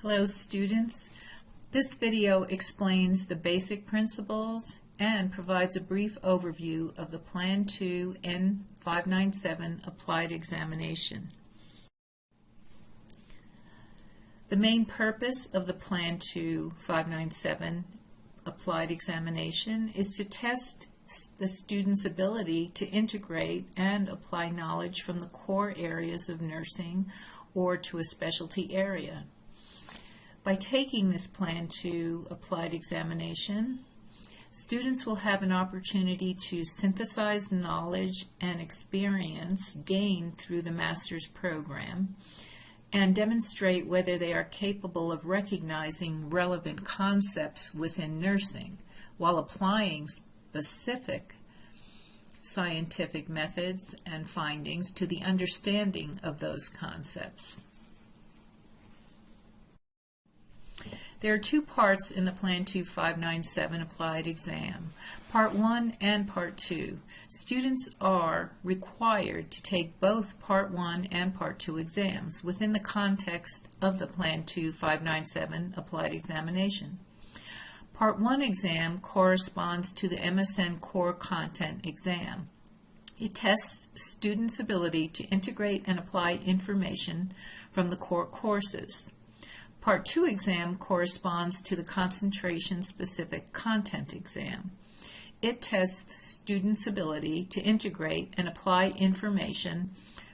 Hello students. This video explains the basic principles and provides a brief overview of the Plan 2 N597 applied examination. The main purpose of the Plan 2 597 applied examination is to test the student's ability to integrate and apply knowledge from the core areas of nursing or to a specialty area. By taking this Plan 2 applied examination, students will have an opportunity to synthesize the knowledge and experience gained through the master's program and demonstrate whether they are capable of recognizing relevant concepts within nursing while applying specific scientific methods and findings to the understanding of those concepts. There are two parts in the Plan 2 597 applied exam, Part 1 and Part 2. Students are required to take both Part 1 and Part 2 exams within the context of the Plan 2 597 applied examination. Part 1 exam corresponds to the MSN Core Content exam. It tests students' ability to integrate and apply information from the core courses. Part 2 exam corresponds to the concentration-specific content exam. It tests students' ability to integrate and apply information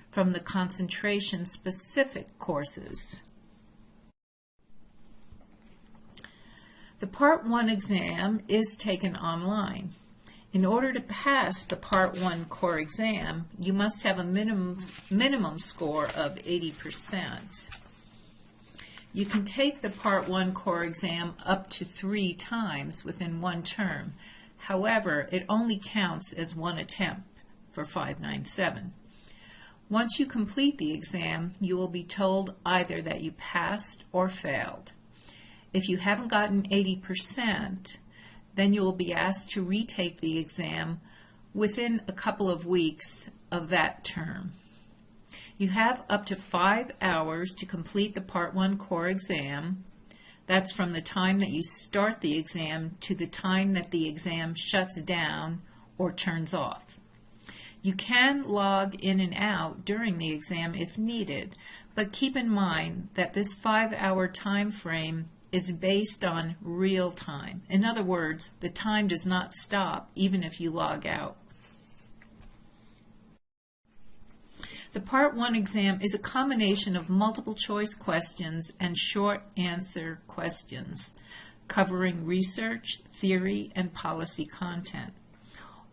from the concentration-specific courses. The Part 1 exam is taken online. In order to pass the Part 1 core exam, you must have a minimum score of 80%. You can take the Part 1 core exam up to 3 times within one term. However, it only counts as one attempt for 597. Once you complete the exam, you will be told either that you passed or failed. If you haven't gotten 80%, then you will be asked to retake the exam within a couple of weeks of that term. You have up to 5 hours to complete the Part 1 core exam. That's from the time that you start the exam to the time that the exam shuts down or turns off. You can log in and out during the exam if needed, but keep in mind that this 5-hour time frame is based on real time. In other words, the time does not stop even if you log out. The Part 1 exam is a combination of multiple choice questions and short answer questions covering research, theory, and policy content.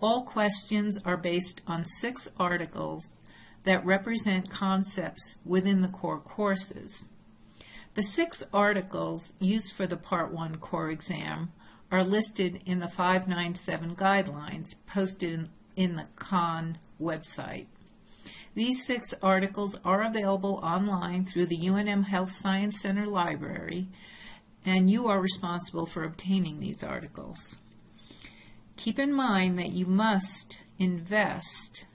All questions are based on 6 articles that represent concepts within the core courses. The 6 articles used for the Part 1 core exam are listed in the 597 guidelines posted in the CON website. These 6 articles are available online through the UNM Health Science Center library, and you are responsible for obtaining these articles. Keep in mind that you must invest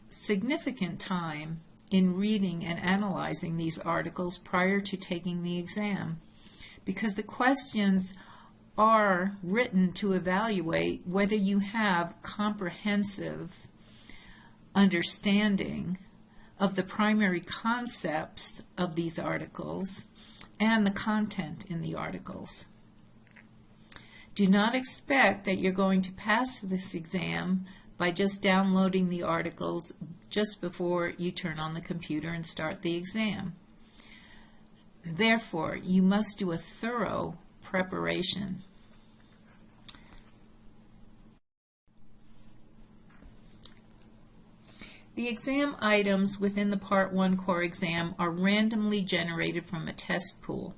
significant time in reading and analyzing these articles prior to taking the exam, because the questions are written to evaluate whether you have comprehensive understanding of the primary concepts of these articles and the content in the articles. Do not expect that you're going to pass this exam by just downloading the articles just before you turn on the computer and start the exam. Therefore, you must do a thorough preparation. The exam items within the Part 1 core exam are randomly generated from a test pool.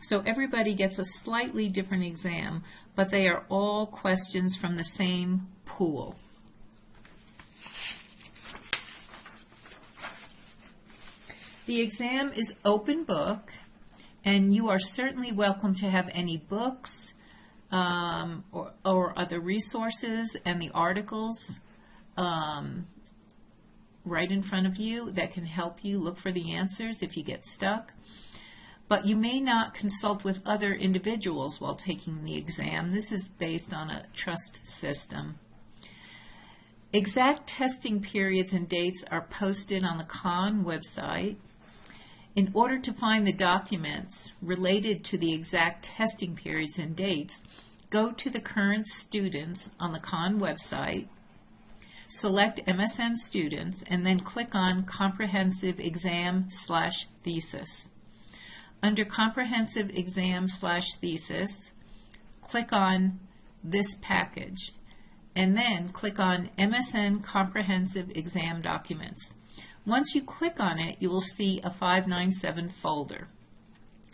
So everybody gets a slightly different exam, but they are all questions from the same pool. The exam is open book, and you are certainly welcome to have any books or other resources and the articles right in front of you that can help you look for the answers if you get stuck. but you may not consult with other individuals while taking the exam. This is based on a trust system. Exact testing periods and dates are posted on the CON website. In order to find the documents related to the exact testing periods and dates, go to the current students on the CON website, select MSN Students, and then click on Comprehensive Exam/Thesis. Under Comprehensive Exam/Thesis, click on This Package, and then click on MSN Comprehensive Exam Documents. Once you click on it, you will see a 597 folder.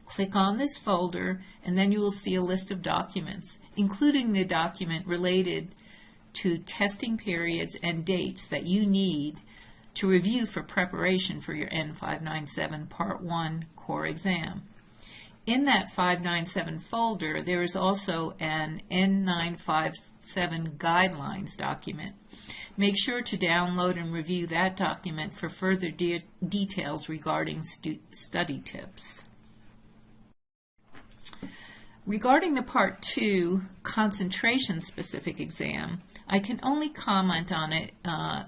Click on this folder, and then you will see a list of documents, including the document related to testing periods and dates that you need to review for preparation for your N597 Part 1 core exam. In that 597 folder, there is also an N597 guidelines document. Make sure to download and review that document for further details regarding study tips. Regarding the Part 2 concentration-specific exam, I can only comment on it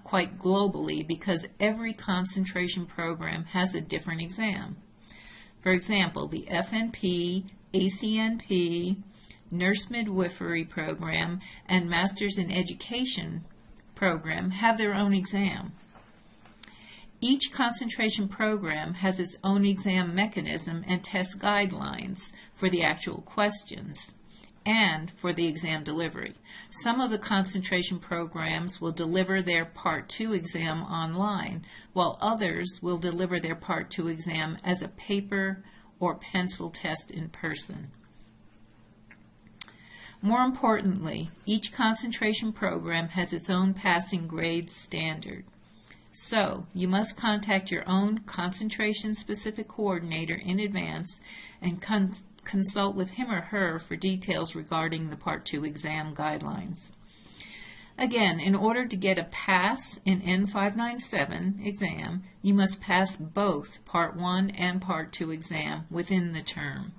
quite globally because every concentration program has a different exam. For example, the FNP, ACNP, Nurse Midwifery program, and Masters in Education program have their own exam. Each concentration program has its own exam mechanism and test guidelines for the actual questions and for the exam delivery. Some of the concentration programs will deliver their Part 2 exam online, while others will deliver their Part 2 exam as a paper or pencil test in person. More importantly, each concentration program has its own passing grade standard. So, you must contact your own concentration-specific coordinator in advance and consult with him or her for details regarding the Part 2 exam guidelines. Again, in order to get a pass in N597 exam, you must pass both Part 1 and Part 2 exam within the term.